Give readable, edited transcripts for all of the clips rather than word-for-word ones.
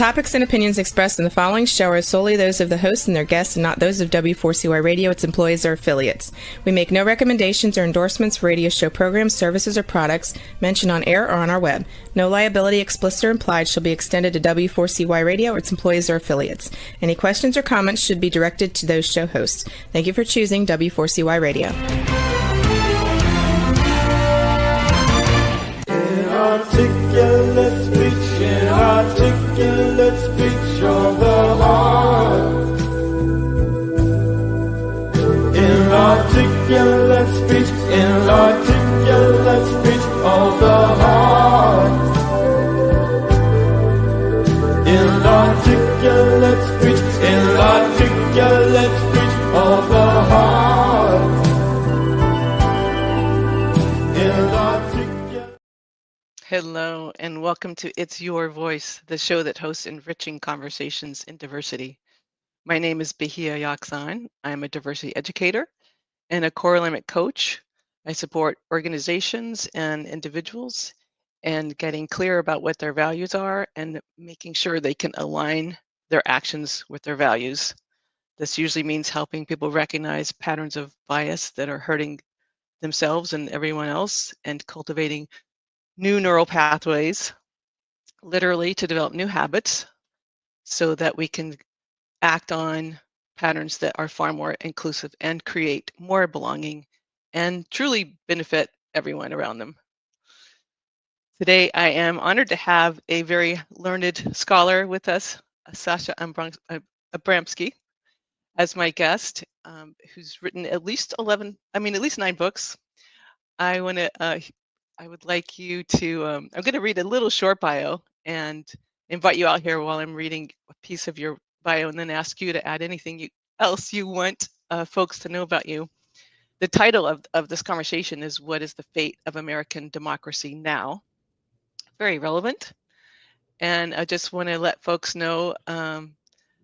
topics and opinions expressed in the following show are solely those of the host and their guests and not those of W4CY Radio, its employees, or affiliates. We make no recommendations or endorsements for radio show programs, services, or products mentioned on air or on our web. No liability, explicit or implied, shall be extended to W4CY Radio or its employees or affiliates. Any questions or comments should be directed to those show hosts. Thank you for choosing W4CY Radio. Inarticulate speech, inarticulate speech of the heart. Inarticulate speech, inarticulate speech of the heart. Inarticulate speech, inarticulate speech of the heart. Hello, and welcome to It's Your Voice, the show that hosts enriching conversations in diversity. My name is Bahia Yakzan. I'm a diversity educator and a core alignment coach. I support organizations and individuals and getting clear about what their values are and making sure they can align their actions with their values. This usually means helping people recognize patterns of bias that are hurting themselves and everyone else and cultivating new neural pathways, literally to develop new habits so that we can act on patterns that are far more inclusive and create more belonging and truly benefit everyone around them. Today, I am honored to have a very learned scholar with us, Sasha Abramsky, as my guest, who's written at least 9 books. I would like you to, I'm going to read a little short bio and invite you out here while I'm reading a piece of your bio and then ask you to add anything else you want folks to know about you. The title of this conversation is What is the Fate of American Democracy Now? Very relevant. And I just want to let folks know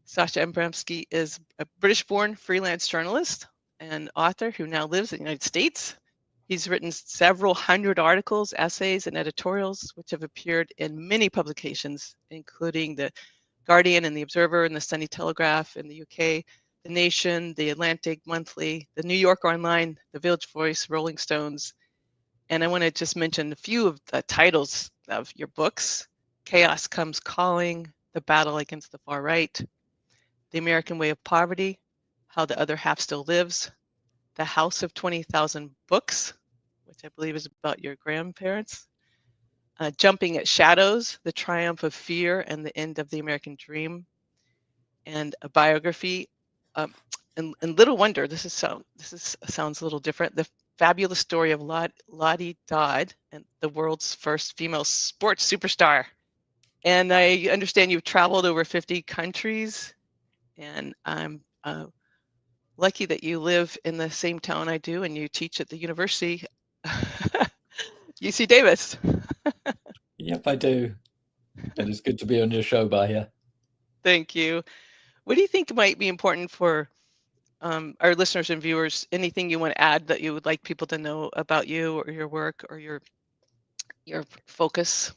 Sasha Abramsky is a British-born freelance journalist and author who now lives in the United States. He's written several hundred articles, essays, and editorials, which have appeared in many publications, including The Guardian and The Observer and the Sunday Telegraph in the UK, The Nation, The Atlantic Monthly, The New Yorker Online, The Village Voice, Rolling Stones. And I want to just mention a few of the titles of your books: Chaos Comes Calling, The Battle Against the Far Right, The American Way of Poverty, How the Other Half Still Lives, The House of 20,000 Books, which I believe is about your grandparents, Jumping at Shadows, The Triumph of Fear and the End of the American Dream, and a biography. And little wonder, this sounds a little different. The Fabulous Story of Lottie Dodd, and the world's first female sports superstar. And I understand you've traveled over 50 countries, and I'm lucky that you live in the same town I do and you teach at the university, UC Davis. Yep, I do. And it's good to be on your show, Bahia. Thank you. What do you think might be important for our listeners and viewers? Anything you want to add that you would like people to know about you or your work or your focus?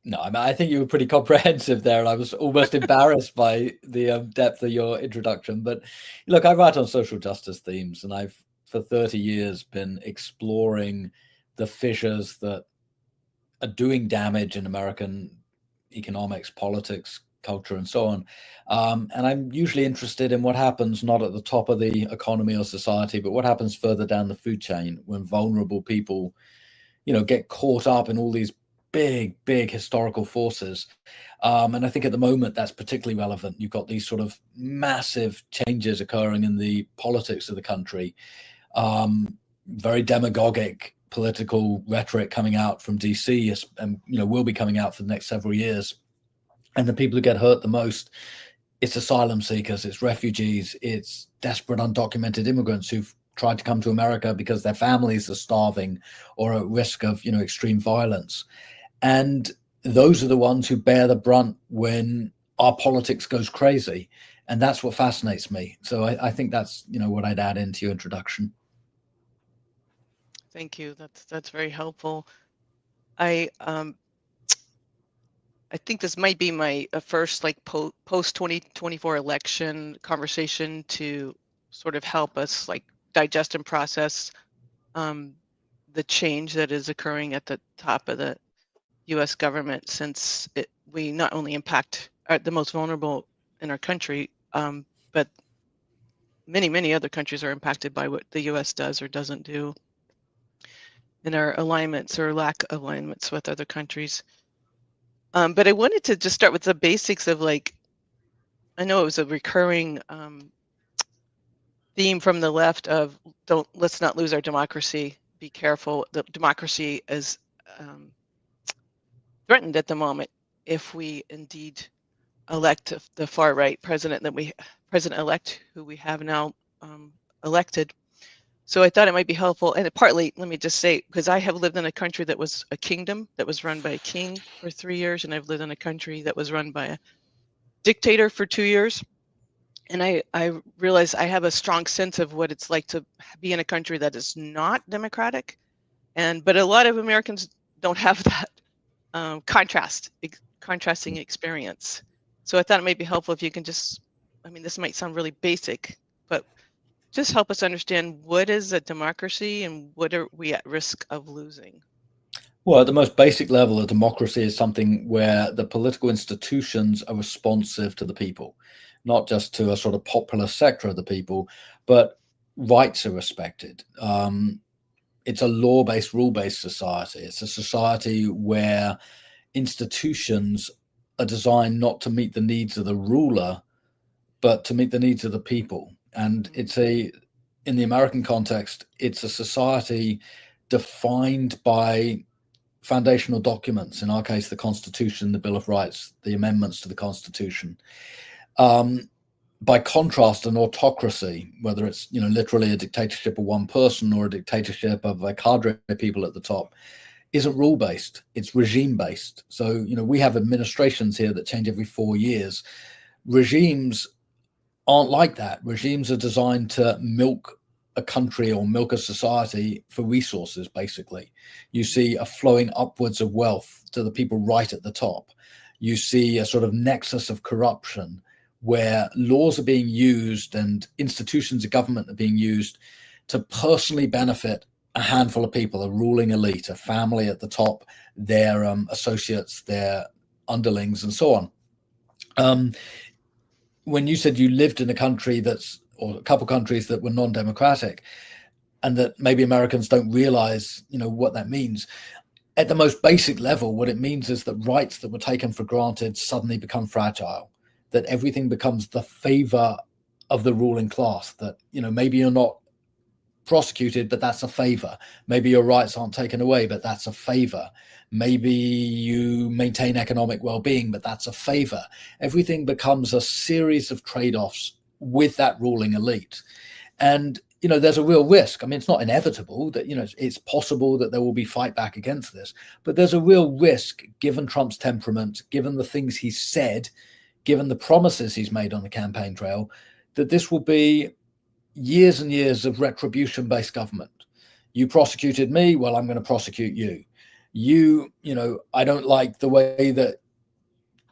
No, I think you were pretty comprehensive there, and I was almost embarrassed by the depth of your introduction. But look, I write on social justice themes, and I've, for 30 years, been exploring the fissures that are doing damage in American economics, politics, culture, and so on. And I'm usually interested in what happens not at the top of the economy or society, but what happens further down the food chain when vulnerable people, get caught up in all these big historical forces. And I think at the moment that's particularly relevant. You've got these sort of massive changes occurring in the politics of the country, very demagogic political rhetoric coming out from DC, and will be coming out for the next several years. And the people who get hurt the most, it's asylum seekers, it's refugees, it's desperate undocumented immigrants who've tried to come to America because their families are starving or at risk of extreme violence. And those are the ones who bear the brunt when our politics goes crazy. And that's what fascinates me. So I think that's, what I'd add into your introduction. Thank you. That's very helpful. I I think this might be my first like post 2024 election conversation to sort of help us like digest and process the change that is occurring at the top of the U.S. government, since we not only impact the most vulnerable in our country, but many other countries are impacted by what the U.S. does or doesn't do in our alignments or lack of alignments with other countries. But I wanted to just start with the basics of like, I know it was a recurring theme from the left of let's not lose our democracy. Be careful. The democracy is threatened at the moment if we indeed elect the far right president-elect who we have now elected. So I thought it might be helpful, and partly, let me just say, because I have lived in a country that was a kingdom that was run by a king for 3 years, and I've lived in a country that was run by a dictator for 2 years. And I realize I have a strong sense of what it's like to be in a country that is not democratic. But a lot of Americans don't have that contrasting experience. So I thought it might be helpful if you can just, I mean, this might sound really basic, but just help us understand what is a democracy and what are we at risk of losing? Well, at the most basic level, a democracy is something where the political institutions are responsive to the people, not just to a sort of popular sector of the people, but rights are respected. It's a law-based, rule-based society. It's a society where institutions are designed not to meet the needs of the ruler, but to meet the needs of the people. And in the American context, it's a society defined by foundational documents, in our case, the Constitution, the Bill of Rights, the amendments to the Constitution. By contrast, an autocracy, whether it's literally a dictatorship of one person or a dictatorship of a cadre of people at the top, isn't rule-based, it's regime-based. So, we have administrations here that change every 4 years. Regimes aren't like that. Regimes are designed to milk a country or milk a society for resources, basically. You see a flowing upwards of wealth to the people right at the top. You see a sort of nexus of corruption where laws are being used and institutions of government are being used to personally benefit a handful of people, a ruling elite, a family at the top, their associates, their underlings, and so on. When you said you lived in a country or a couple countries that were non-democratic, and that maybe Americans don't realize, what that means. At the most basic level, what it means is that rights that were taken for granted suddenly become fragile, that everything becomes the favor of the ruling class, that, maybe you're not prosecuted, but that's a favor. Maybe your rights aren't taken away, but that's a favor. Maybe you maintain economic well-being, but that's a favor. Everything becomes a series of trade-offs with that ruling elite. And, there's a real risk. I mean, it's not inevitable that, it's possible that there will be fight back against this, but there's a real risk, given Trump's temperament, given the things he's said, given the promises he's made on the campaign trail, that this will be years and years of retribution-based government. You prosecuted me, well, I'm going to prosecute you. I don't like the way that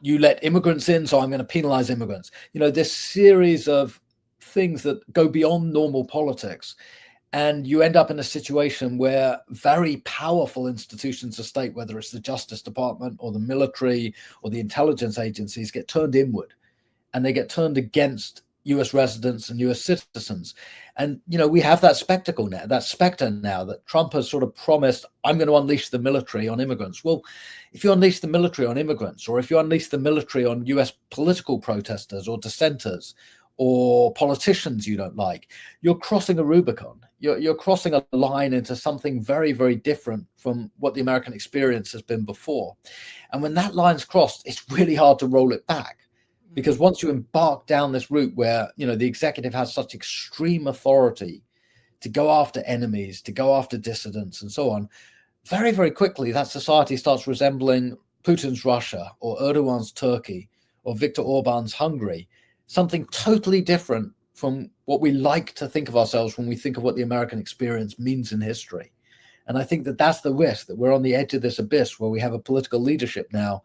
you let immigrants in, so I'm going to penalize immigrants. This series of things that go beyond normal politics. And you end up in a situation where very powerful institutions of state, whether it's the Justice Department or the military or the intelligence agencies, get turned inward, and they get turned against US residents and US citizens. And, we have that specter now that Trump has sort of promised, I'm going to unleash the military on immigrants. Well, if you unleash the military on immigrants, or if you unleash the military on US political protesters or dissenters or politicians you don't like, you're crossing a Rubicon. You're crossing a line into something very, very different from what the American experience has been before. And when that line's crossed, it's really hard to roll it back. Because once you embark down this route where, the executive has such extreme authority to go after enemies, to go after dissidents and so on, very, very quickly that society starts resembling Putin's Russia or Erdogan's Turkey or Viktor Orban's Hungary, something totally different from what we like to think of ourselves when we think of what the American experience means in history. And I think that that's the risk, that we're on the edge of this abyss where we have a political leadership now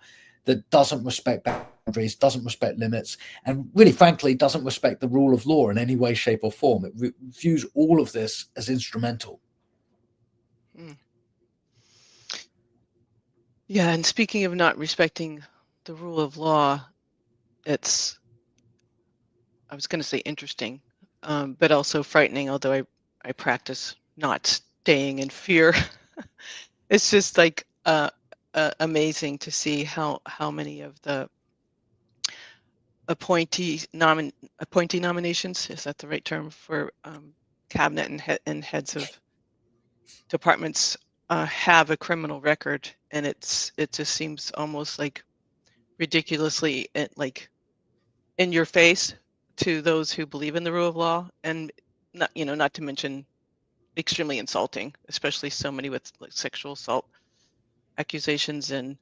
that doesn't respect boundaries, doesn't respect limits, and really, frankly, doesn't respect the rule of law in any way, shape, or form. It views all of this as instrumental. Yeah, and speaking of not respecting the rule of law, it's, I was going to say interesting, but also frightening, although I practice not staying in fear. It's just like amazing to see how many of the appointee nominations, is that the right term for cabinet and heads of departments, have a criminal record, and it just seems almost like ridiculously like in your face to those who believe in the rule of law, and not to mention extremely insulting, especially so many with like sexual assault accusations, and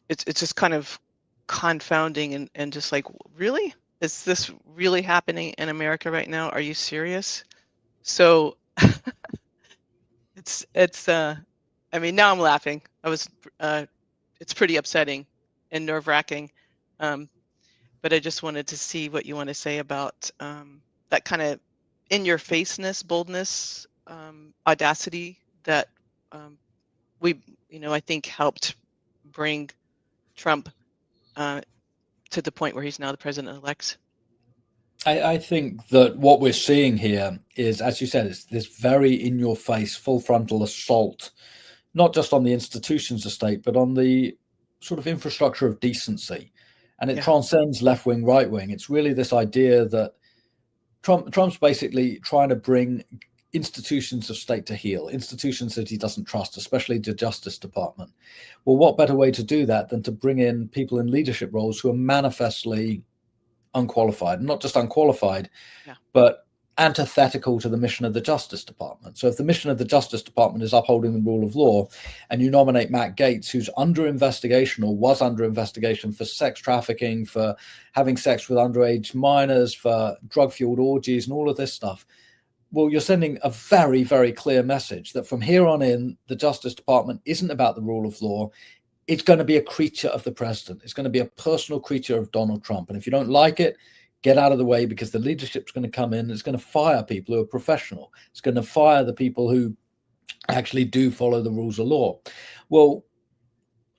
it's just kind of confounding and just like, really, is this really happening in America right now? Are you serious? So it's I mean, now I'm laughing. It's pretty upsetting and nerve-wracking, but I just wanted to see what you want to say about that kind of in-your-faceness, boldness, audacity that I think helped bring Trump to the point where he's now the president-elect. I think that what we're seeing here is, as you said, it's this very in-your-face, full-frontal assault, not just on the institutions of state, but on the sort of infrastructure of decency. And it transcends left-wing, right-wing. It's really this idea that Trump's basically trying to bring institutions of state to heel, institutions that he doesn't trust, especially the Justice Department. Well, what better way to do that than to bring in people in leadership roles who are manifestly unqualified, not just unqualified, but antithetical to the mission of the Justice Department. So if the mission of the Justice Department is upholding the rule of law, and you nominate Matt Gaetz, who's under investigation or was under investigation for sex trafficking, for having sex with underage minors, for drug-fueled orgies and all of this stuff, well, you're sending a very, very clear message that from here on in, the Justice Department isn't about the rule of law. It's going to be a creature of the president. It's going to be a personal creature of Donald Trump. And if you don't like it, get out of the way, because the leadership's going to come in and it's going to fire people who are professional. It's going to fire the people who actually do follow the rules of law. Well,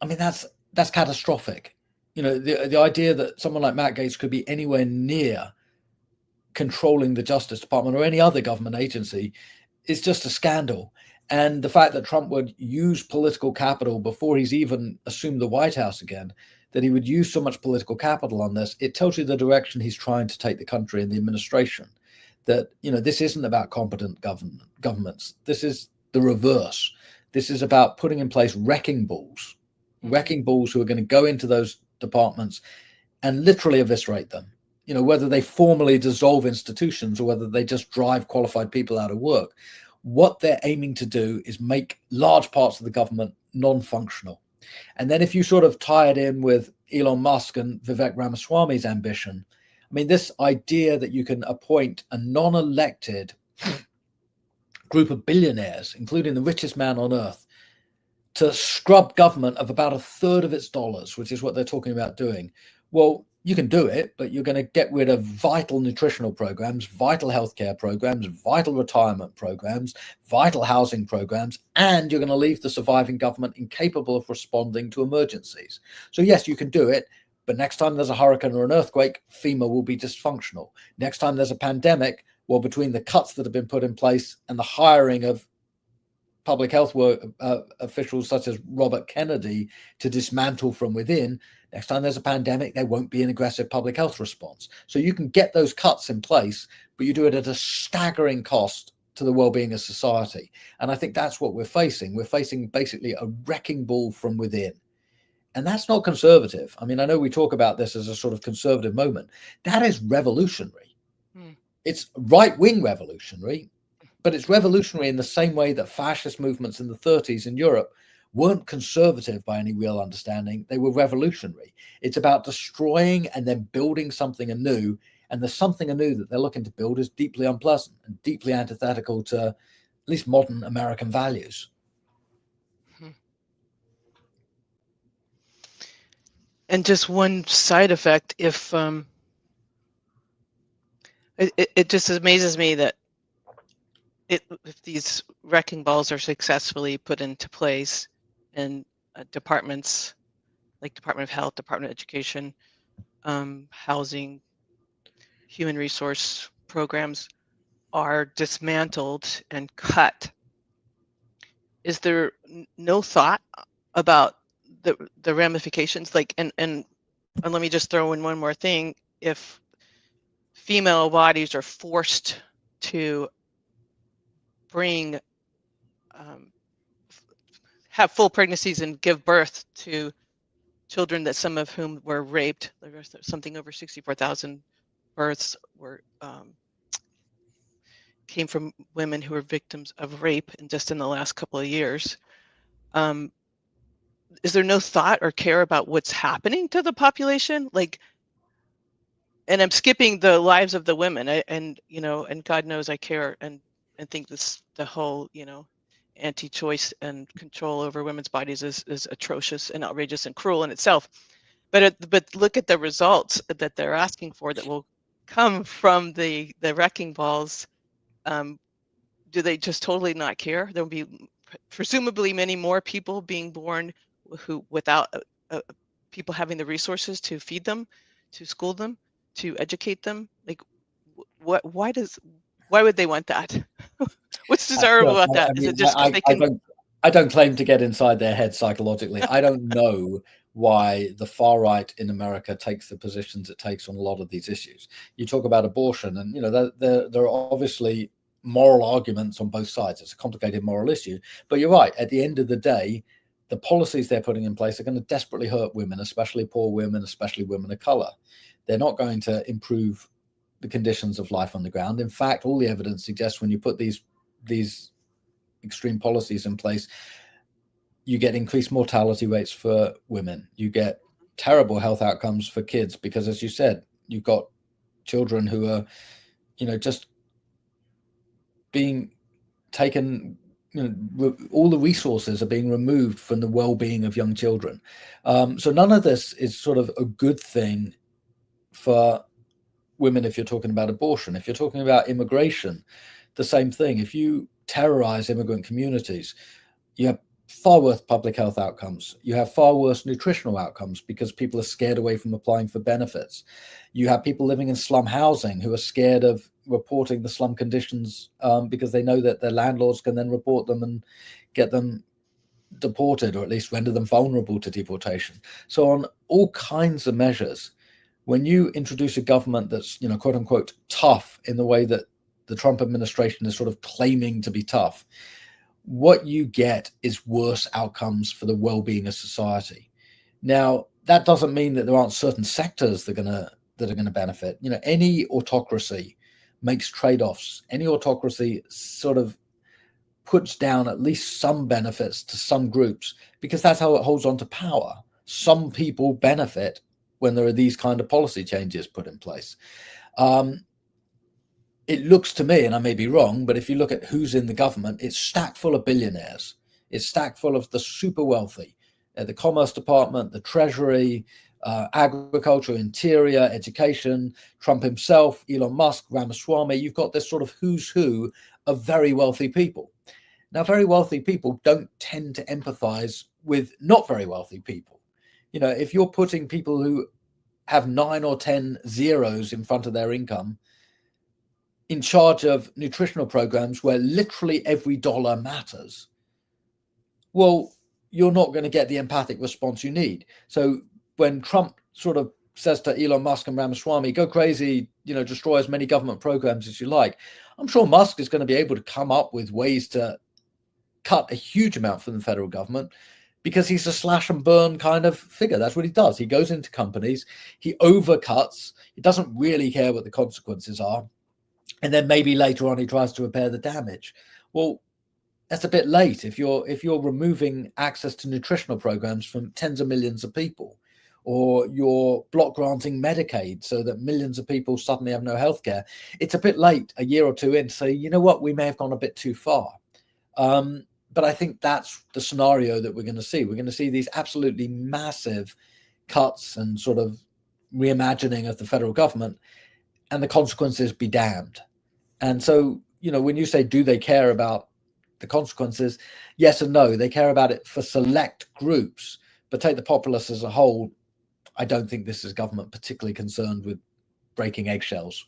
I mean, that's catastrophic. The idea that someone like Matt Gaetz could be anywhere near controlling the Justice Department or any other government agency is just a scandal. And the fact that Trump would use political capital before he's even assumed the White House again, that he would use so much political capital on this, it tells you the direction he's trying to take the country and the administration. That, this isn't about competent governments. This is the reverse. This is about putting in place wrecking balls who are going to go into those departments and literally eviscerate them. Whether they formally dissolve institutions or whether they just drive qualified people out of work. What they're aiming to do is make large parts of the government non-functional. And then if you sort of tie it in with Elon Musk and Vivek Ramaswamy's ambition, I mean, this idea that you can appoint a non-elected group of billionaires, including the richest man on earth, to scrub government of about a third of its dollars, which is what they're talking about doing. Well, you can do it, but you're going to get rid of vital nutritional programs, vital healthcare programs, vital retirement programs, vital housing programs, and you're going to leave the surviving government incapable of responding to emergencies. So yes, you can do it, but next time there's a hurricane or an earthquake, FEMA will be dysfunctional. Next time there's a pandemic, well, between the cuts that have been put in place and the hiring of public health officials such as Robert Kennedy to dismantle from within, next time there's a pandemic, there won't be an aggressive public health response. So you can get those cuts in place, but you do it at a staggering cost to the well-being of society. And I think that's what we're facing. We're facing basically a wrecking ball from within. And that's not conservative. I mean, I know we talk about this as a sort of conservative moment. That is revolutionary. It's right-wing revolutionary, but it's revolutionary in the same way that fascist movements in the 30s in Europe weren't conservative by any real understanding. They were revolutionary. It's about destroying and then building something anew. And the something anew that they're looking to build is deeply unpleasant and deeply antithetical to at least modern American values. And just one side effect, if it just amazes me that if these wrecking balls are successfully put into place in departments like Department of Health, Department of Education, housing, human resource programs are dismantled and cut, is there no thought about the ramifications? Like, and let me just throw in one more thing. If female bodies are forced to bring have full pregnancies and give birth to children that some of whom were raped, something over 64,000 births were came from women who were victims of rape, and just in the last couple of years. Is there no thought or care about what's happening to the population? Like, and I'm skipping the lives of the women, and God knows I care and think the whole anti-choice and control over women's bodies is atrocious and outrageous and cruel in itself. But look at the results that they're asking for that will come from the wrecking balls. Do they just totally not care? There will be presumably many more people being born who without people having the resources to feed them, to school them, to educate them. Like, why would they want that? What's desirable about that? Is it just they can? I don't claim to get inside their head psychologically. I don't know why the far right in America takes the positions it takes on a lot of these issues. You talk about abortion, and there are obviously moral arguments on both sides. It's a complicated moral issue, but you're right. At the end of the day, the policies they're putting in place are going to desperately hurt women, especially poor women, especially women of color. They're not going to improve the conditions of life on the ground. In fact, all the evidence suggests when you put these extreme policies in place, you get increased mortality rates for women. You get terrible health outcomes for kids because, as you said, you've got children who are, just being taken, all the resources are being removed from the well-being of young children. So none of this is sort of a good thing for women if you're talking about abortion. If you're talking about immigration, the same thing. If you terrorize immigrant communities, you have far worse public health outcomes. You have far worse nutritional outcomes because people are scared away from applying for benefits. You have people living in slum housing who are scared of reporting the slum conditions because they know that their landlords can then report them and get them deported, or at least render them vulnerable to deportation. So on all kinds of measures, when you introduce a government that's, quote unquote, tough in the way that the Trump administration is sort of claiming to be tough, what you get is worse outcomes for the well-being of society. Now, that doesn't mean that there aren't certain sectors that are going to benefit. Any autocracy makes trade-offs. Any autocracy sort of puts down at least some benefits to some groups because that's how it holds on to power. Some people benefit when there are these kind of policy changes put in place. It looks to me, and I may be wrong, but if you look at who's in the government, it's stacked full of billionaires. It's stacked full of the super wealthy, the Commerce Department, the Treasury, agriculture, interior, education, Trump himself, Elon Musk, Ramaswamy. You've got this sort of who's who of very wealthy people. Now, very wealthy people don't tend to empathize with not very wealthy people. If you're putting people who have 9 or 10 zeros in front of their income in charge of nutritional programs where literally every dollar matters, well, you're not going to get the empathic response you need. So when Trump sort of says to Elon Musk and Ramaswamy, go crazy, destroy as many government programs as you like, I'm sure Musk is going to be able to come up with ways to cut a huge amount from the federal government because he's a slash and burn kind of figure. That's what he does. He goes into companies, he overcuts, he doesn't really care what the consequences are. And then maybe later on he tries to repair the damage. Well, that's a bit late if you're removing access to nutritional programs from tens of millions of people, or you're block granting Medicaid so that millions of people suddenly have no health care. It's a bit late, a year or two in, to say, you know what, we may have gone a bit too far. But I think that's the scenario that we're going to see. We're going to see these absolutely massive cuts and sort of reimagining of the federal government, and the consequences be damned. And so, when you say, do they care about the consequences? Yes and no. They care about it for select groups, but take the populace as a whole, I don't think this is government particularly concerned with breaking eggshells.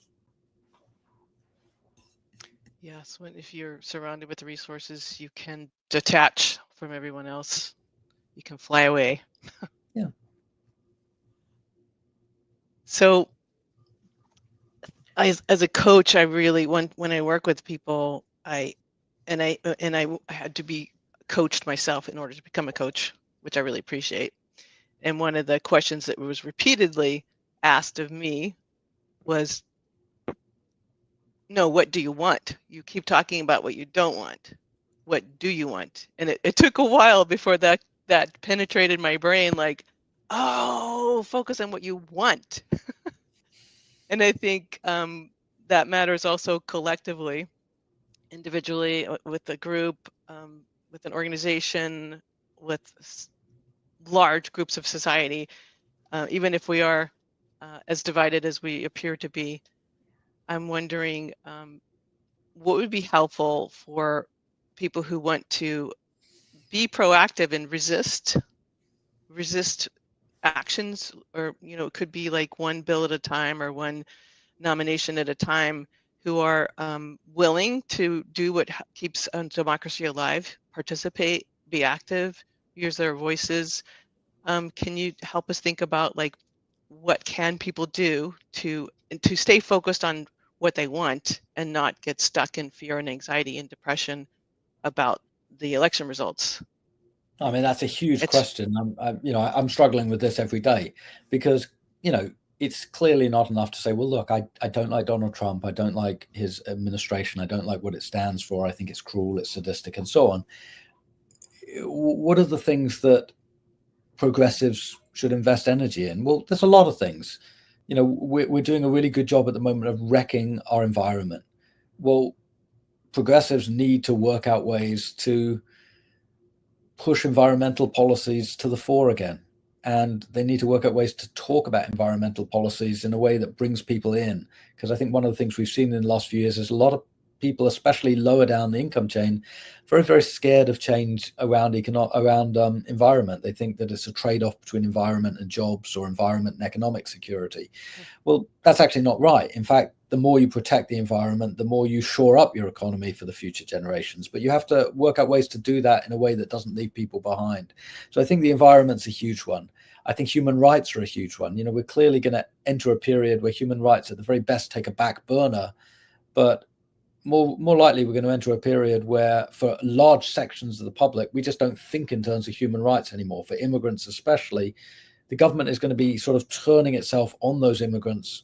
Yes, if you're surrounded with resources, you can detach from everyone else. You can fly away. Yeah. So as a coach, I really when I work with people, I had to be coached myself in order to become a coach, which I really appreciate. And one of the questions that was repeatedly asked of me was, no, what do you want? You keep talking about what you don't want. What do you want? And it took a while before that penetrated my brain, like, oh, focus on what you want. And I think that matters also collectively, individually, with a group, with an organization, with large groups of society, even if we are as divided as we appear to be. I'm wondering what would be helpful for people who want to be proactive and resist actions, or it could be like one bill at a time or one nomination at a time, who are willing to do what keeps democracy alive, participate, be active, use their voices. Can you help us think about, like, what can people do to stay focused on what they want and not get stuck in fear and anxiety and depression about the election results? I mean, that's a huge question. I'm struggling with this every day because, it's clearly not enough to say, well, look, I don't like Donald Trump. I don't like his administration. I don't like what it stands for. I think it's cruel, it's sadistic, and so on. What are the things that progressives should invest energy in? Well, there's a lot of things. We're doing a really good job at the moment of wrecking our environment. Well, progressives need to work out ways to push environmental policies to the fore again. And they need to work out ways to talk about environmental policies in a way that brings people in. Because I think one of the things we've seen in the last few years is a lot of people, especially lower down the income chain, very, very scared of change around environment. They think that it's a trade-off between environment and jobs, or environment and economic security. Well, that's actually not right. In fact, the more you protect the environment, the more you shore up your economy for the future generations. But you have to work out ways to do that in a way that doesn't leave people behind. So I think the environment's a huge one. I think human rights are a huge one. We're clearly going to enter a period where human rights at the very best take a back burner, but more likely we're going to enter a period where, for large sections of the public, we just don't think in terms of human rights anymore. For immigrants especially, the government is going to be sort of turning itself on those immigrants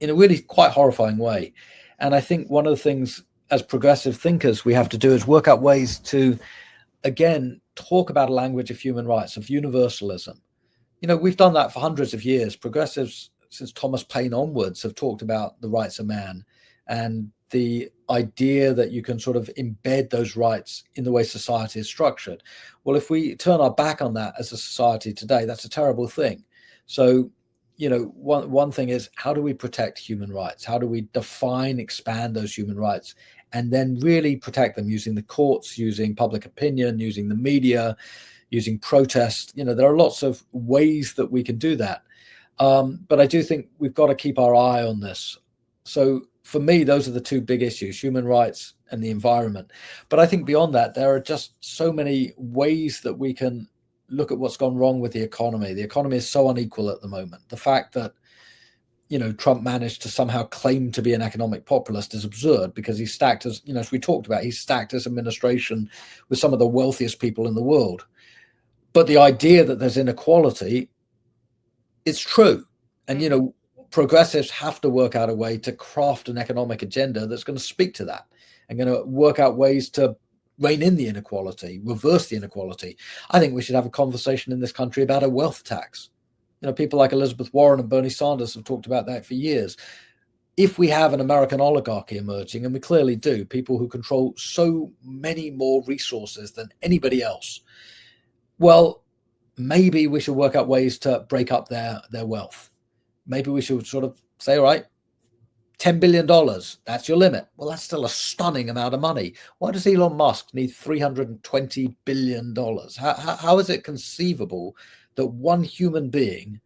in a really quite horrifying way. And I think one of the things as progressive thinkers we have to do is work out ways to, again, talk about a language of human rights, of universalism. We've done that for hundreds of years. Progressives, since Thomas Paine onwards, have talked about the rights of man and the idea that you can sort of embed those rights in the way society is structured. Well, if we turn our back on that as a society today, that's a terrible thing. So, one thing is, how do we protect human rights? How do we define, expand those human rights, and then really protect them using the courts, using public opinion, using the media, using protest? There are lots of ways that we can do that. But I do think we've got to keep our eye on this. So for me, those are the two big issues, human rights and the environment. But I think beyond that, there are just so many ways that we can look at what's gone wrong with the economy. The economy is so unequal at the moment. The fact that, Trump managed to somehow claim to be an economic populist is absurd, because he's stacked as, as we talked about, he's stacked his administration with some of the wealthiest people in the world. But the idea that there's inequality is true. And, progressives have to work out a way to craft an economic agenda that's going to speak to that, and going to work out ways to rein in the inequality, reverse the inequality. I think we should have a conversation in this country about a wealth tax. People like Elizabeth Warren and Bernie Sanders have talked about that for years. If we have an American oligarchy emerging, and we clearly do, people who control so many more resources than anybody else, well, maybe we should work out ways to break up their wealth. Maybe we should sort of say, all right, $10 billion, that's your limit. Well, that's still a stunning amount of money. Why does Elon Musk need $320 billion? How is it conceivable that one human being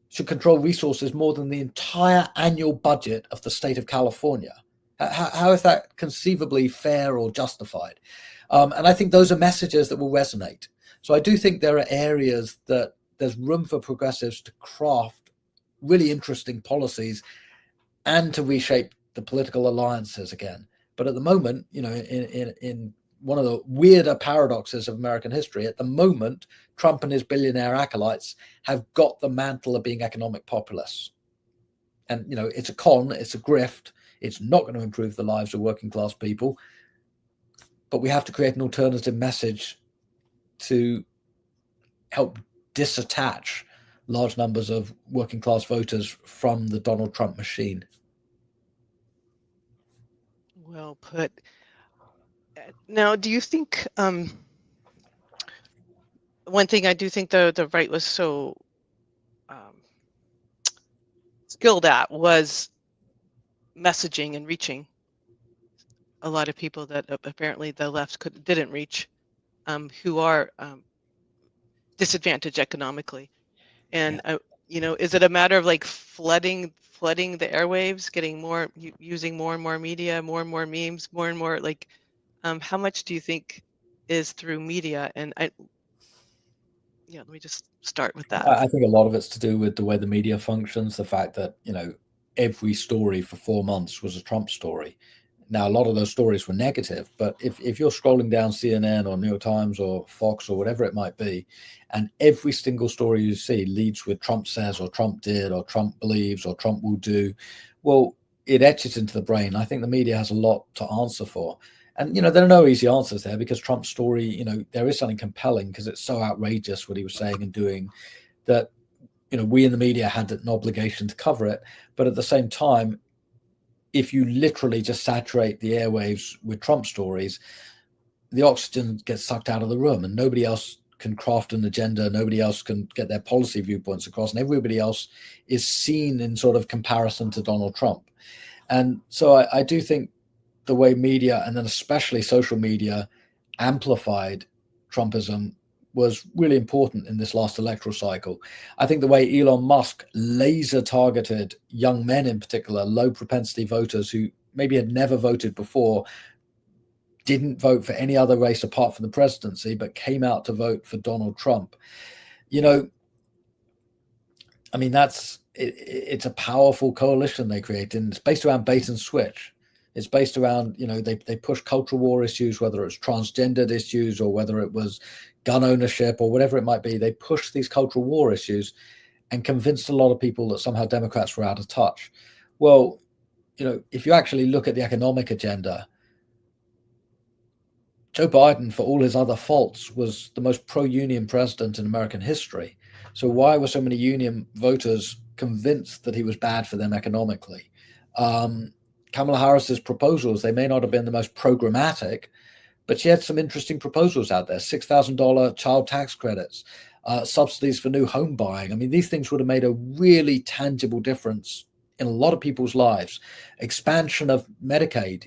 should control resources more than the entire annual budget of the state of California? How is that conceivably fair or justified? And I think those are messages that will resonate. So I do think there are areas that there's room for progressives to craft really interesting policies and to reshape the political alliances again. But at the moment, in one of the weirder paradoxes of American history, at the moment, Trump and his billionaire acolytes have got the mantle of being economic populists. And, it's a con, it's a grift. It's not going to improve the lives of working class people. But we have to create an alternative message to help disattach large numbers of working class voters from the Donald Trump machine. Well put. Now, do you think one thing I do think the right was so skilled at was messaging and reaching a lot of people that apparently the left didn't reach, who are disadvantaged economically. And is it a matter of like flooding the airwaves, getting more, using more and more media, more and more memes, more and more, like how much do you think is through media? And let me just start with that. I think a lot of it's to do with the way the media functions, the fact that every story for 4 months was a Trump story. Now, a lot of those stories were negative, but if you're scrolling down CNN or New York Times or Fox or whatever it might be, and every single story you see leads with Trump says or Trump did or Trump believes or Trump will do, well, it etches into the brain. I think the media has a lot to answer for. And, there are no easy answers there, because Trump's story, there is something compelling because it's so outrageous what he was saying and doing that, we in the media had an obligation to cover it. But at the same time, if you literally just saturate the airwaves with Trump stories, the oxygen gets sucked out of the room and nobody else can craft an agenda. Nobody else can get their policy viewpoints across, and everybody else is seen in sort of comparison to Donald Trump. And so I do think the way media, and then especially social media, amplified Trumpism was really important in this last electoral cycle. I think the way Elon Musk laser targeted young men, in particular, low propensity voters who maybe had never voted before, didn't vote for any other race apart from the presidency, but came out to vote for Donald Trump. It's a powerful coalition they created, and it's based around bait and switch. It's based around, they push cultural war issues, whether it's transgendered issues or whether it was gun ownership or whatever it might be. They pushed these cultural war issues and convinced a lot of people that somehow Democrats were out of touch. Well, if you actually look at the economic agenda, Joe Biden, for all his other faults, was the most pro-union president in American history. So why were so many union voters convinced that he was bad for them economically? Kamala Harris's proposals, they may not have been the most programmatic, but she had some interesting proposals out there. $6,000 child tax credits, subsidies for new home buying. I mean, these things would have made a really tangible difference in a lot of people's lives. Expansion of Medicaid,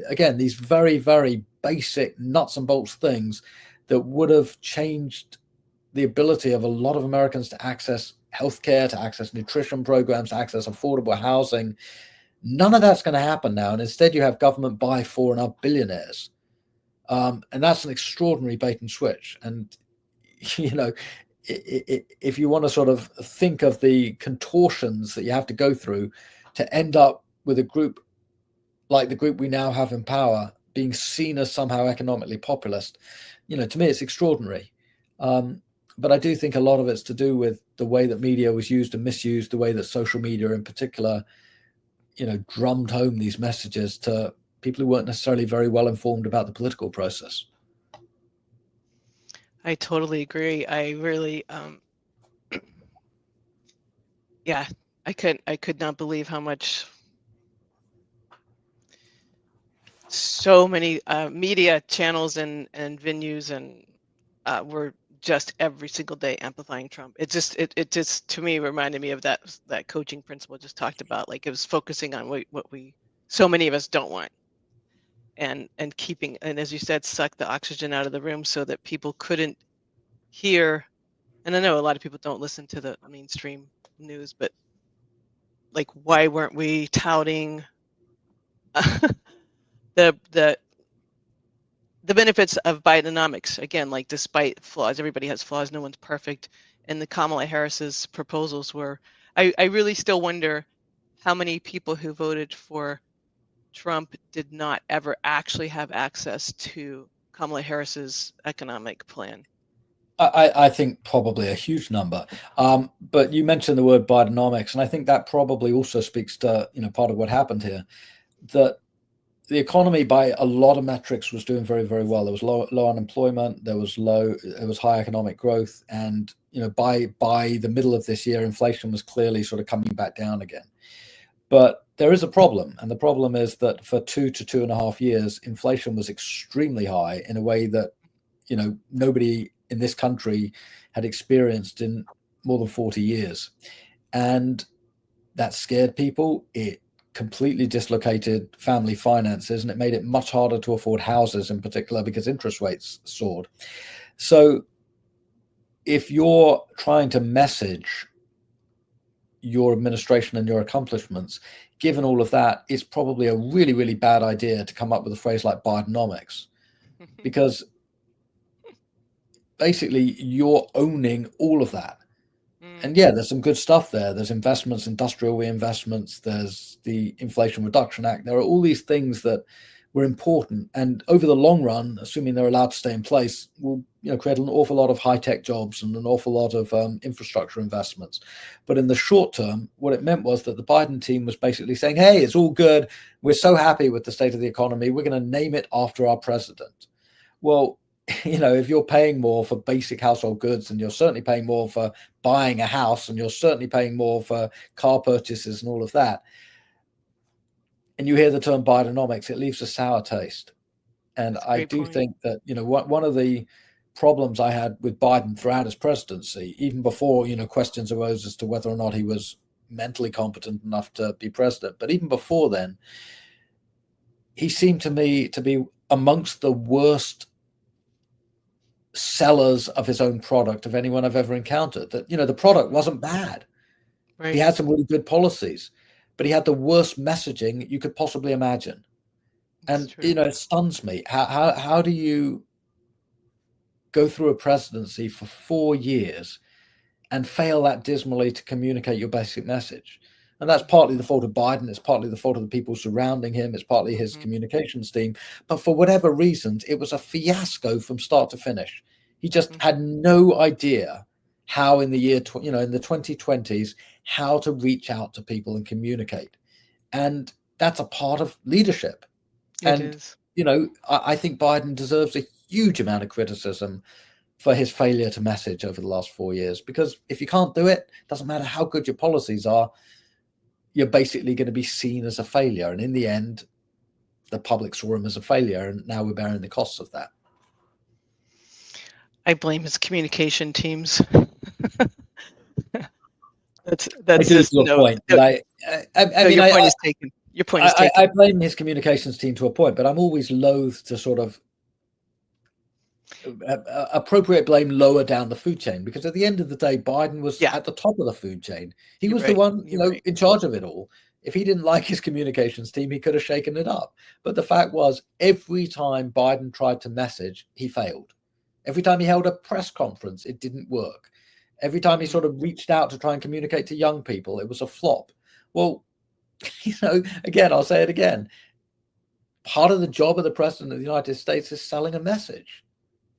again, these very, very basic nuts and bolts things that would have changed the ability of a lot of Americans to access healthcare, to access nutrition programs, to access affordable housing. None of that's going to happen now. And instead you have government buy for and up billionaires. And that's an extraordinary bait and switch. And, if you want to sort of think of the contortions that you have to go through to end up with a group like the group we now have in power being seen as somehow economically populist, to me, it's extraordinary. But I do think a lot of it's to do with the way that media was used and misused, the way that social media in particular, drummed home these messages to people who weren't necessarily very well informed about the political process. I totally agree. I really, I could not believe how much so many media channels and venues and were just every single day amplifying Trump. It just to me reminded me of that coaching principle I just talked about. Like, it was focusing on what we so many of us don't want, and keeping, and as you said, suck the oxygen out of the room so that people couldn't hear. And I know a lot of people don't listen to the mainstream news, but like, why weren't we touting the benefits of Bidenomics? Again, like, despite flaws, everybody has flaws, no one's perfect. And the Kamala Harris's proposals were, I really still wonder how many people who voted for Trump did not ever actually have access to Kamala Harris's economic plan. I think probably a huge number. But you mentioned the word Bidenomics, and I think that probably also speaks to, part of what happened here, that the economy by a lot of metrics was doing very, very well. There was low unemployment, there was high economic growth, and by the middle of this year, inflation was clearly sort of coming back down again. But there is a problem, and the problem is that for 2 to 2.5 years, inflation was extremely high in a way that nobody in this country had experienced in more than 40 years. And that scared people. It completely dislocated family finances, and it made it much harder to afford houses in particular because interest rates soared. So if you're trying to message your administration and your accomplishments, given all of that, it's probably a really, really bad idea to come up with a phrase like Bidenomics, because basically you're owning all of that. And yeah, there's some good stuff there. There's investments, industrial reinvestments, there's the Inflation Reduction Act. There are all these things that were important, and over the long run, assuming they're allowed to stay in place, will create an awful lot of high-tech jobs and an awful lot of infrastructure investments. But in the short term, what it meant was that the Biden team was basically saying, hey, it's all good. We're so happy with the state of the economy. We're going to name it after our president. Well, if you're paying more for basic household goods, and you're certainly paying more for buying a house, and you're certainly paying more for car purchases and all of that, and you hear the term Bidenomics, it leaves a sour taste. And I do think that, one of the problems I had with Biden throughout his presidency, even before, questions arose as to whether or not he was mentally competent enough to be president, but even before then, he seemed to me to be amongst the worst sellers of his own product of anyone I've ever encountered. That the product wasn't bad. Right. He had some really good policies, but he had the worst messaging you could possibly imagine. That's true. It stuns me. How do you go through a presidency for 4 years and fail that dismally to communicate your basic message? And that's partly the fault of Biden. It's partly the fault of the people surrounding him. It's partly his communications team. But for whatever reasons, it was a fiasco from start to finish. He just had no idea how in the year, in the 2020s, how to reach out to people and communicate. And that's a part of leadership. It is. I think Biden deserves a huge amount of criticism for his failure to message over the last 4 years. Because if you can't do it, doesn't matter how good your policies are, you're basically going to be seen as a failure. And in the end, the public saw him as a failure, and now we're bearing the costs of that. I blame his communication teams. that's just your point. Your point is taken. Your point is taken. I blame his communications team to a point, but I'm always loath to sort of appropriate blame lower down the food chain, because at the end of the day, Biden was at the top of the food chain. He was the one, in charge of it all. If he didn't like his communications team, he could have shaken it up. But the fact was, every time Biden tried to message, he failed. Every time he held a press conference, it didn't work. Every time he sort of reached out to try and communicate to young people, it was a flop. Well, again, I'll say it again. Part of the job of the president of the United States is selling a message.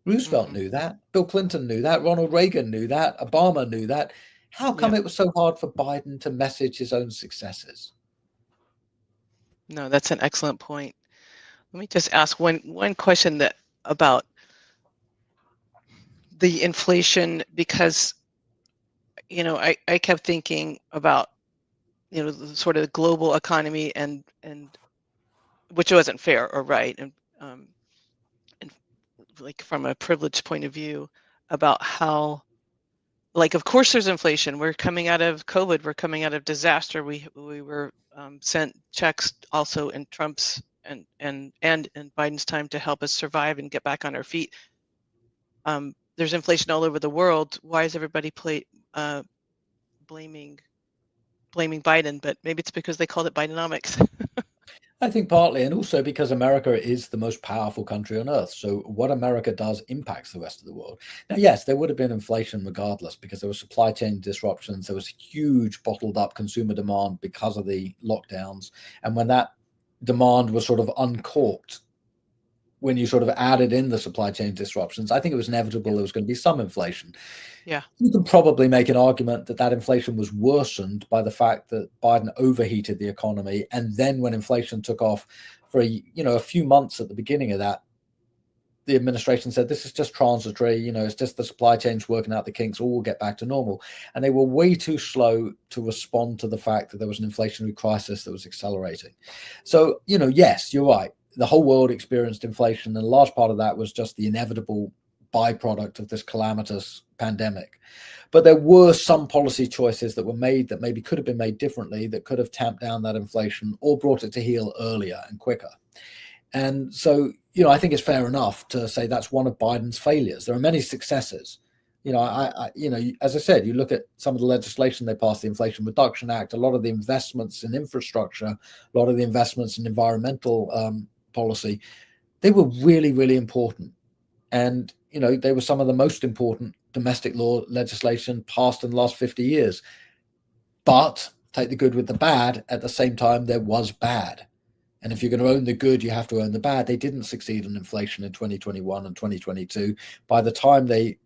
Roosevelt knew that. Bill Clinton knew that. Ronald Reagan knew that. Obama knew that. How come it was so hard for Biden to message his own successes? No, that's an excellent point. Let me just ask one question about the inflation, because I kept thinking about the sort of global economy and which wasn't fair or right, and like from a privileged point of view, about how, like, of course there's inflation. We're coming out of COVID. We're coming out of disaster. We were sent checks also in Trump's and Biden's time to help us survive and get back on our feet. There's inflation all over the world. Why is everybody blaming Biden? But maybe it's because they called it Bidenomics. I think partly, and also because America is the most powerful country on earth. So what America does impacts the rest of the world. Now, yes, there would have been inflation regardless, because there were supply chain disruptions. There was huge bottled up consumer demand because of the lockdowns. And when that demand was sort of uncorked, when you sort of added in the supply chain disruptions, I think it was inevitable there was going to be some inflation. Yeah. You can probably make an argument that inflation was worsened by the fact that Biden overheated the economy. And then when inflation took off for a few months at the beginning of that, the administration said, this is just transitory, it's just the supply chains working out the kinks, all will get back to normal. And they were way too slow to respond to the fact that there was an inflationary crisis that was accelerating. So, yes, you're right. The whole world experienced inflation, and a large part of that was just the inevitable byproduct of this calamitous pandemic. But there were some policy choices that were made that maybe could have been made differently, that could have tamped down that inflation or brought it to heel earlier and quicker. And so, I think it's fair enough to say that's one of Biden's failures. There are many successes. As I said, you look at some of the legislation they passed, the Inflation Reduction Act, a lot of the investments in infrastructure, a lot of the investments in environmental policy, they were really, really important. And, they were some of the most important domestic law legislation passed in the last 50 years. But take the good with the bad. At the same time, there was bad. And if you're going to own the good, you have to own the bad. They didn't succeed in inflation in 2021 and 2022. By the time they,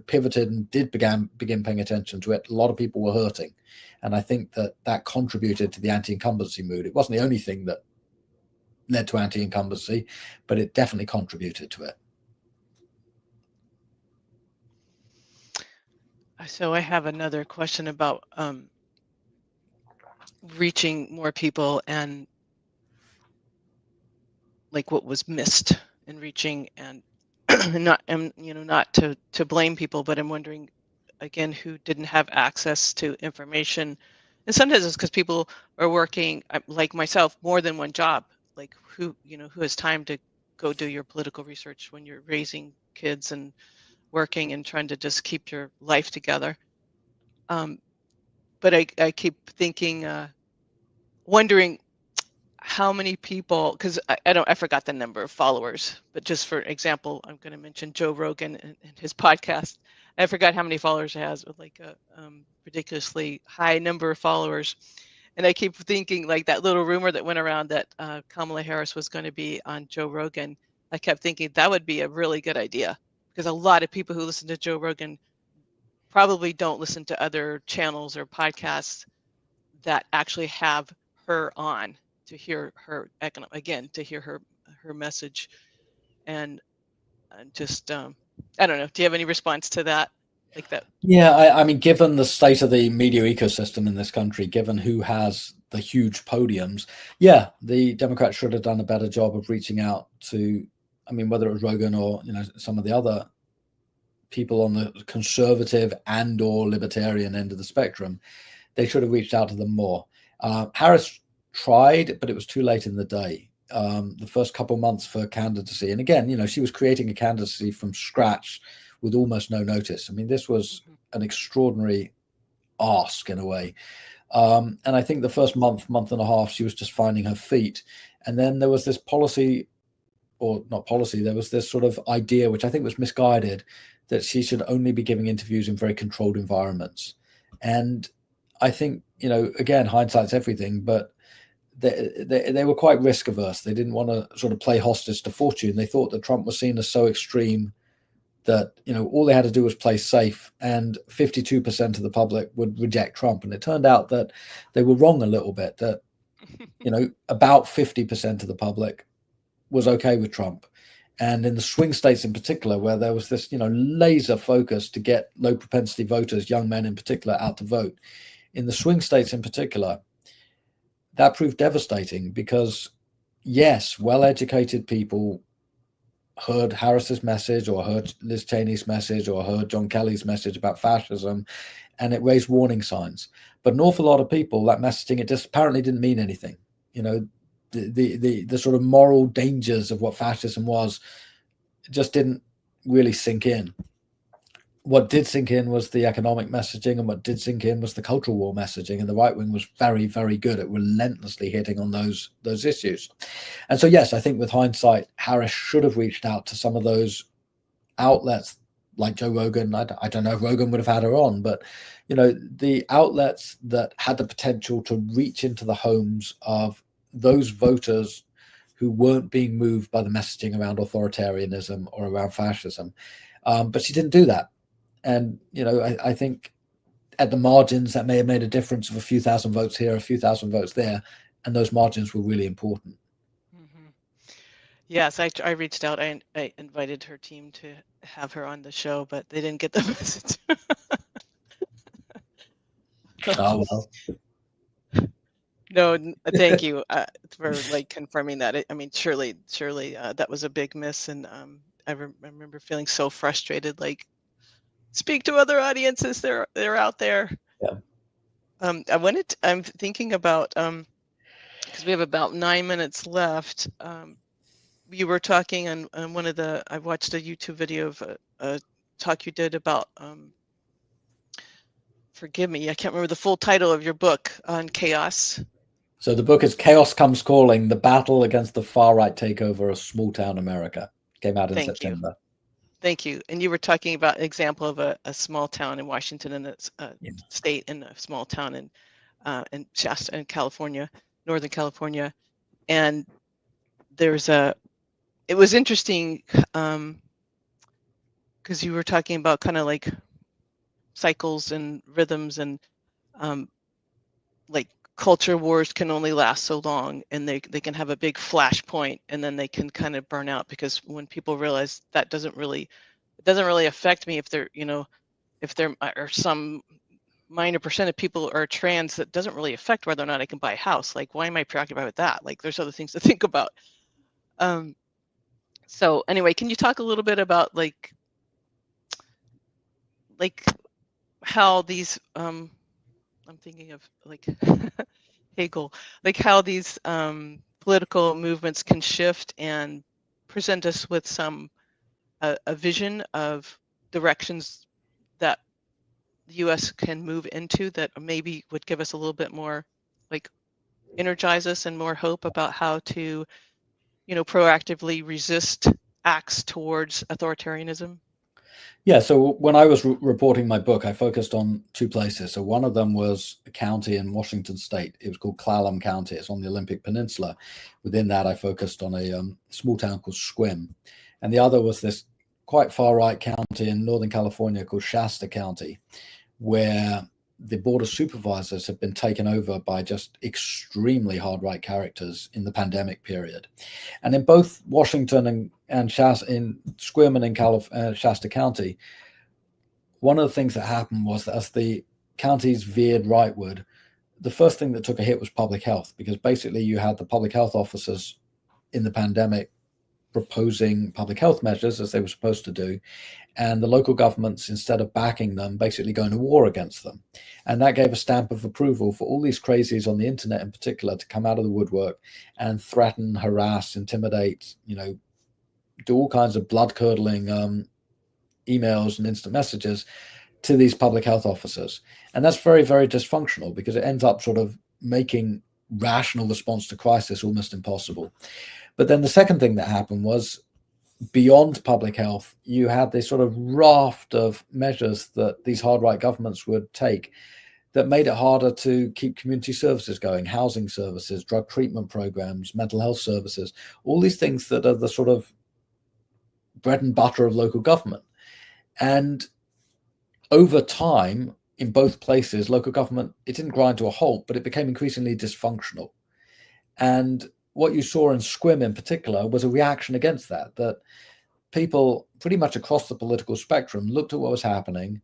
pivoted and did begin paying attention to it, a lot of people were hurting. And I think that contributed to the anti-incumbency mood. It wasn't the only thing that led to anti-incumbency, but it definitely contributed to it. So I have another question about reaching more people and like what was missed in reaching, and not to blame people, but I'm wondering again who didn't have access to information. And sometimes it's because people are working, like myself, more than one job. Like who has time to go do your political research when you're raising kids and working and trying to just keep your life together. But I keep thinking, wondering how many people, because I forgot the number of followers, but just for example, I'm going to mention Joe Rogan and his podcast. I forgot how many followers he has, with like a ridiculously high number of followers. And I keep thinking, like that little rumor that went around that Kamala Harris was going to be on Joe Rogan. I kept thinking that would be a really good idea, because a lot of people who listen to Joe Rogan probably don't listen to other channels or podcasts that actually have her on to hear her to hear her message. And just I don't know, do you have any response to that? Like that? Yeah, I mean, given the state of the media ecosystem in this country, given who has the huge podiums, yeah, the Democrats should have done a better job of reaching out to, whether it was Rogan or some of the other people on the conservative and or libertarian end of the spectrum. They should have reached out to them more. Harris tried, but it was too late in the day. The first couple months for candidacy, and again, she was creating a candidacy from scratch with almost no notice. This was an extraordinary ask in a way. And I think the first month and a half, she was just finding her feet. And then there was this policy, or not policy, there was this sort of idea, which I think was misguided, that she should only be giving interviews in very controlled environments. And I think, again, hindsight's everything, but they were quite risk averse. They didn't want to sort of play hostage to fortune. They thought that Trump was seen as so extreme that, all they had to do was play safe, and 52% of the public would reject Trump. And it turned out that they were wrong a little bit, that, about 50% of the public was okay with Trump. And in the swing states in particular, where there was this, laser focus to get low propensity voters, young men in particular, out to vote, in the swing states in particular, that proved devastating, because yes, well-educated people heard Harris's message or heard Liz Cheney's message or heard John Kelly's message about fascism, and it raised warning signs. But an awful lot of people, that messaging, it just apparently didn't mean anything. You know, the sort of moral dangers of what fascism was just didn't really sink in. What did sink in was the economic messaging, and what did sink in was the cultural war messaging. And the right wing was very, very good at relentlessly hitting on those issues. And so, yes, I think with hindsight, Harris should have reached out to some of those outlets like Joe Rogan. I don't know if Rogan would have had her on, but, you know, the outlets that had the potential to reach into the homes of those voters who weren't being moved by the messaging around authoritarianism or around fascism. But she didn't do that. And, you know, I think at the margins that may have made a difference of a few thousand votes here, a few thousand votes there. And those margins were really important. Mm-hmm. Yes, I reached out. I invited her team to have her on the show, but they didn't get the message. Oh, well. No, thank you for like confirming that. I mean, surely that was a big miss. And I remember feeling so frustrated, like, speak to other audiences. They're out there. Yeah. I'm thinking about, because we have about 9 minutes left. You were talking on one of I watched a YouTube video of a talk you did about, forgive me, I can't remember the full title of your book on chaos. So the book is Chaos Comes Calling, The Battle Against the Far-Right Takeover of Small Town America. Came out in September. Thank you. And you were talking about an example of a small town in Washington and a state in a small town in Shasta in California, Northern California. And it was interesting because you were talking about kind of like cycles and rhythms, and like culture wars can only last so long, and they can have a big flashpoint, and then they can kind of burn out, because when people realize that it doesn't really affect me if there are some minor percent of people are trans, that doesn't really affect whether or not I can buy a house. Like, why am I preoccupied with that? Like, there's other things to think about. So anyway, can you talk a little bit about like how these I'm thinking of like Hegel, like how these political movements can shift and present us with a vision of directions that the U.S. can move into, that maybe would give us a little bit more, like, energize us and more hope about how to, proactively resist acts towards authoritarianism? Yeah, so when I was reporting my book, I focused on two places. So one of them was a county in Washington State. It was called Clallam County. It's on the Olympic Peninsula. Within that, I focused on a small town called Sequim. And the other was this quite far-right county in Northern California called Shasta County, where the board of supervisors had been taken over by just extremely hard-right characters in the pandemic period. And in both Washington and Shasta, in Sequim and in Shasta County, one of the things that happened was that as the counties veered rightward, the first thing that took a hit was public health, because basically you had the public health officers in the pandemic proposing public health measures, as they were supposed to do, and the local governments, instead of backing them, basically going to war against them. And that gave a stamp of approval for all these crazies on the internet in particular to come out of the woodwork and threaten, harass, intimidate, do all kinds of blood-curdling emails and instant messages to these public health officers. And that's very, very dysfunctional, because it ends up sort of making rational response to crisis almost impossible. But then the second thing that happened was, beyond public health, you had this sort of raft of measures that these hard-right governments would take that made it harder to keep community services going, housing services, drug treatment programs, mental health services, all these things that are the sort of bread and butter of local government. And over time, in both places, local government, it didn't grind to a halt, but it became increasingly dysfunctional. And what you saw in Sequim in particular was a reaction against that people pretty much across the political spectrum looked at what was happening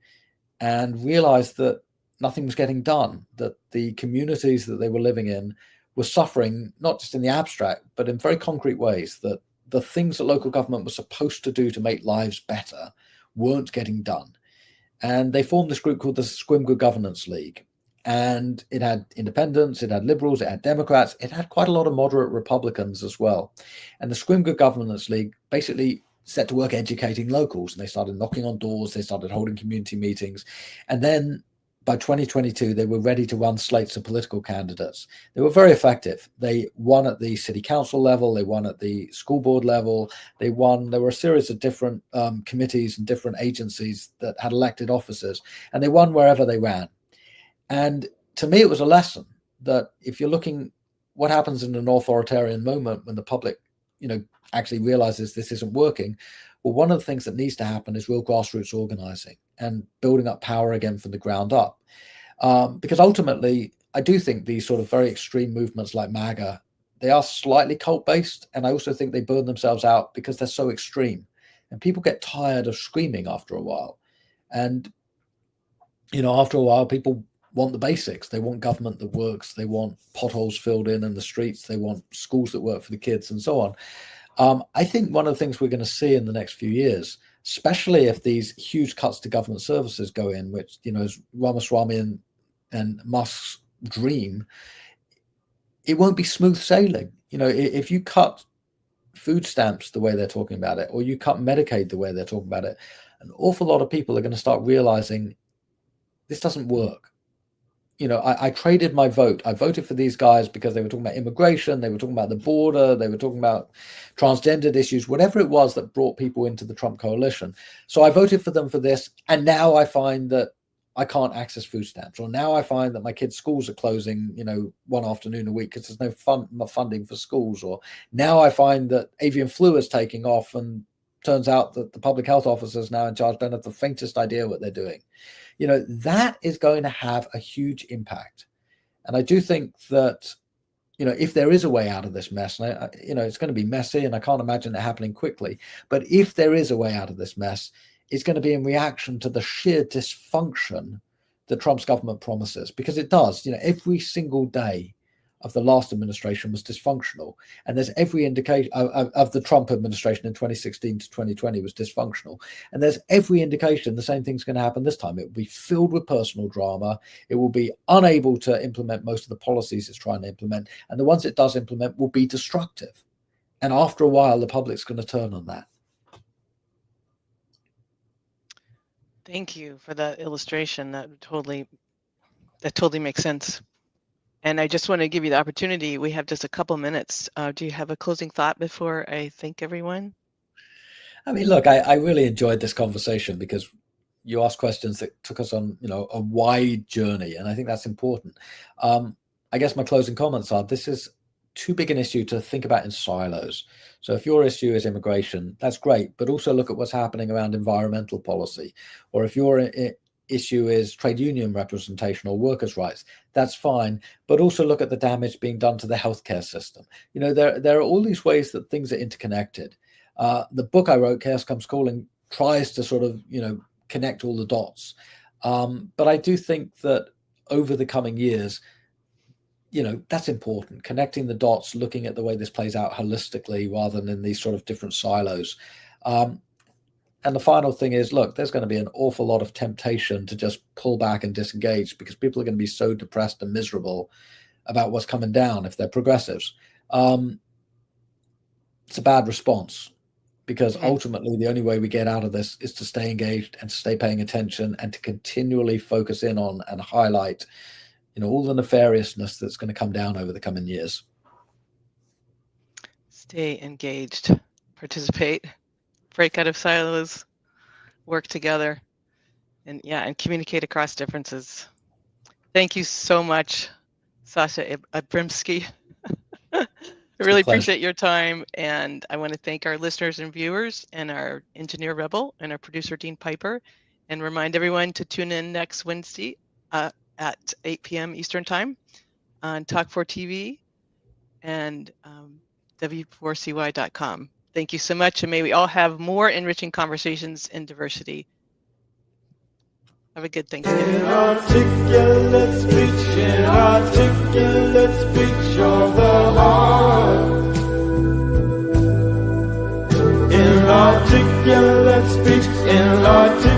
and realized that nothing was getting done, that the communities that they were living in were suffering, not just in the abstract, but in very concrete ways, that the things that local government was supposed to do to make lives better weren't getting done. And they formed this group called the Squim Governance League. And it had independents, it had liberals, it had Democrats, it had quite a lot of moderate Republicans as well. And the Squim Governance League basically set to work educating locals. And they started knocking on doors, they started holding community meetings. And then by 2022, they were ready to run slates of political candidates. They were very effective. They won at the city council level, they won at the school board level, there were a series of different committees and different agencies that had elected officers, and they won wherever they ran. And to me, it was a lesson that if you're looking what happens in an authoritarian moment when the public, actually realizes this isn't working, well, one of the things that needs to happen is real grassroots organizing and building up power again from the ground up. Because ultimately, I do think these sort of very extreme movements like MAGA, they are slightly cult-based. And I also think they burn themselves out because they're so extreme. And people get tired of screaming after a while. And, after a while, people want the basics. They want government that works. They want potholes filled in the streets. They want schools that work for the kids and so on. I think one of the things we're going to see in the next few years, especially if these huge cuts to government services go in, which, is Ramaswamy and Musk's dream, it won't be smooth sailing. If you cut food stamps the way they're talking about it, or you cut Medicaid the way they're talking about it, an awful lot of people are going to start realizing this doesn't work. I traded my vote. I voted for these guys because they were talking about immigration, they were talking about the border, they were talking about transgendered issues, whatever it was that brought people into the Trump coalition. So I voted for them for this, and now I find that I can't access food stamps, or now I find that my kids' schools are closing, one afternoon a week because there's no funding for schools, or now I find that avian flu is taking off, and turns out that the public health officers now in charge don't have the faintest idea what they're doing. That is going to have a huge impact. And I do think that, if there is a way out of this mess, and it's going to be messy and I can't imagine it happening quickly, but if there is a way out of this mess, it's going to be in reaction to the sheer dysfunction that Trump's government promises, because it does. Every single day of the last administration was dysfunctional, and there's every indication of the Trump administration in 2016 to 2020 was dysfunctional, and there's every indication the same thing's going to happen this time. It will be filled with personal drama. It will be unable to implement most of the policies it's trying to implement, and the ones it does implement will be destructive, and after a while the public's going to turn on that. Thank you for that illustration. That totally makes sense. And I just want to give you the opportunity. We have just a couple minutes. Do you have a closing thought before I thank everyone? I mean, look, I really enjoyed this conversation because you asked questions that took us on, a wide journey. And I think that's important. I guess my closing comments are, this is too big an issue to think about in silos. So if your issue is immigration, that's great, but also look at what's happening around environmental policy. Or if your issue is trade union representation or workers' rights, that's fine, but also look at the damage being done to the healthcare system. There are all these ways that things are interconnected. The book I wrote, Chaos Comes Calling, tries to sort of, connect all the dots. But I do think that over the coming years, that's important, connecting the dots, looking at the way this plays out holistically rather than in these sort of different silos. And the final thing is, look, there's going to be an awful lot of temptation to just pull back and disengage because people are going to be so depressed and miserable about what's coming down if they're progressives. It's a bad response, because ultimately the only way we get out of this is to stay engaged and stay paying attention and to continually focus in on and highlight, all the nefariousness that's going to come down over the coming years. Stay engaged, participate, break out of silos, work together, and communicate across differences. Thank you so much, Sasha Abramsky. I really appreciate your time, and I want to thank our listeners and viewers, and our engineer Rebel, and our producer Dean Piper, and remind everyone to tune in next Wednesday at 8 p.m. Eastern Time on Talk4TV and W4CY.com. Thank you so much, and may we all have more enriching conversations in diversity. Have a good Thanksgiving. Inarticulate speech of the heart. articulate speech in Lottie.